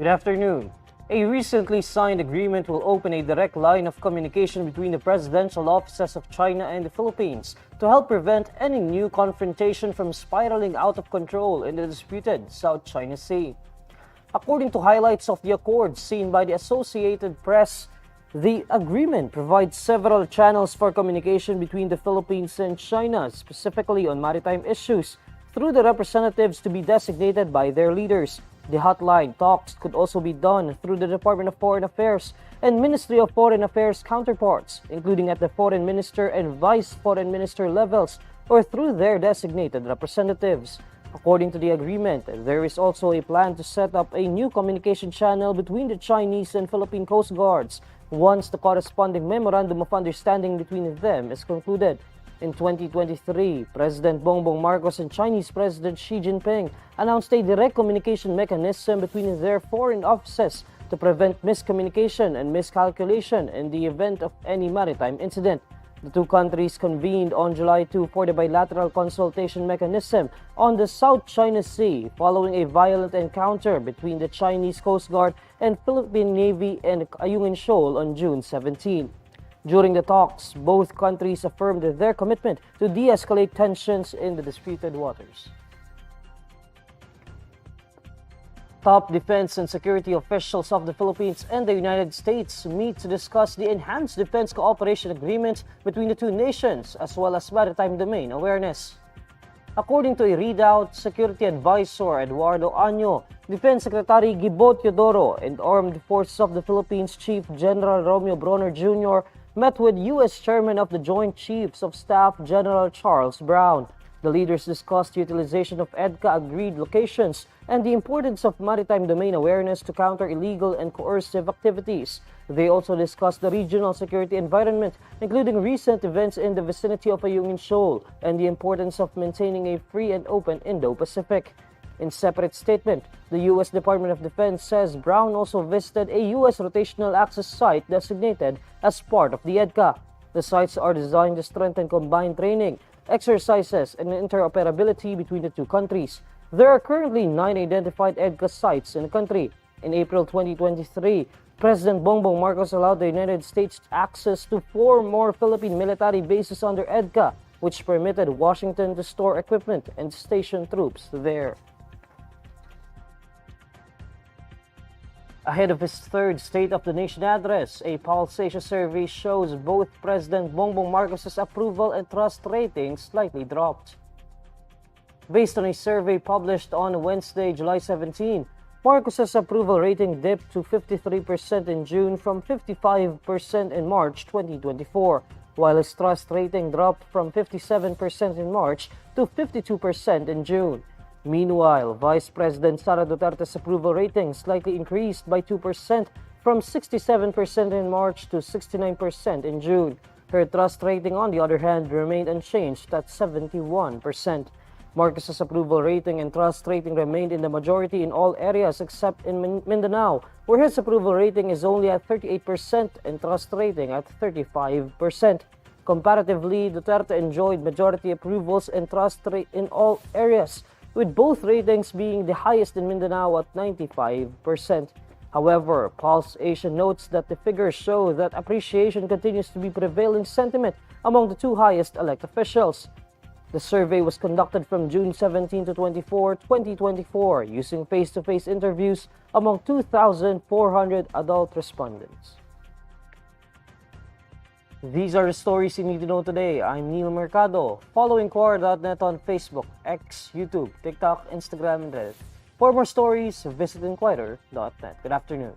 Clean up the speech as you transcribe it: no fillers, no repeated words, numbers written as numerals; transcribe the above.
Good afternoon. A recently signed agreement will open a direct line of communication between the presidential offices of China and the Philippines to help prevent any new confrontation from spiraling out of control in the disputed South China Sea. According to highlights of the accord seen by the Associated Press, the agreement provides several channels for communication between the Philippines and China, specifically on maritime issues, through the representatives to be designated by their leaders. The hotline talks could also be done through the Department of Foreign Affairs and Ministry of Foreign Affairs counterparts, including at the Foreign Minister and Vice Foreign Minister levels, or through their designated representatives. According to the agreement, there is also a plan to set up a new communication channel between the Chinese and Philippine Coast Guards once the corresponding memorandum of understanding between them is concluded. In 2023, President Bongbong Marcos and Chinese President Xi Jinping announced a direct communication mechanism between their foreign offices to prevent miscommunication and miscalculation in the event of any maritime incident. The two countries convened on July 2 for the bilateral consultation mechanism on the South China Sea following a violent encounter between the Chinese Coast Guard and Philippine Navy in Ayungin Shoal on June 17. During the talks, both countries affirmed their commitment to de-escalate tensions in the disputed waters. Top defense and security officials of the Philippines and the United States meet to discuss the enhanced defense cooperation agreement between the two nations, as well as maritime domain awareness. According to a readout, Security Advisor Eduardo Año, Defense Secretary Gibot Teodoro, and Armed Forces of the Philippines Chief General Romeo Bronner Jr. met with U.S. Chairman of the Joint Chiefs of Staff General Charles Brown. The leaders discussed utilization of Edca agreed locations and the importance of maritime domain awareness to counter illegal and coercive activities. They also discussed the regional security environment, including recent events in the vicinity of Ayungin Shoal and the importance of maintaining a free and open Indo-Pacific. In separate statement, the U.S. Department of Defense says Brown also visited a U.S. rotational access site designated as part of the Edca. The sites are designed to strengthen combined training, exercises, and interoperability between the two countries. There are currently 9 identified Edca sites in the country. In April 2023, President Bongbong Marcos allowed the United States access to 4 more Philippine military bases under Edca, which permitted Washington to store equipment and station troops there. Ahead of his third State of the Nation address, a Pulse Asia survey shows both President Bongbong Marcos' approval and trust ratings slightly dropped. Based on a survey published on Wednesday, July 17, Marcos' approval rating dipped to 53% in June from 55% in March 2024, while his trust rating dropped from 57% in March to 52% in June. Meanwhile, Vice President Sara Duterte's approval rating slightly increased by 2% from 67% in March to 69% in June. Her trust rating, on the other hand, remained unchanged at 71%. Marcos' approval rating and trust rating remained in the majority in all areas except in Mindanao, where his approval rating is only at 38% and trust rating at 35%. Comparatively, Duterte enjoyed majority approvals and trust rate in all areas, with both ratings being the highest in Mindanao at 95%. However, Pulse Asia notes that the figures show that appreciation continues to be prevailing sentiment among the two highest elected officials. The survey was conducted from June 17 to 24, 2024, using face-to-face interviews among 2,400 adult respondents. These are the stories you need to know today. I'm Neil Mercado. Follow INQUIRER.net on Facebook, X, YouTube, TikTok, Instagram, and Reddit. For more stories, visit INQUIRER.net. Good afternoon.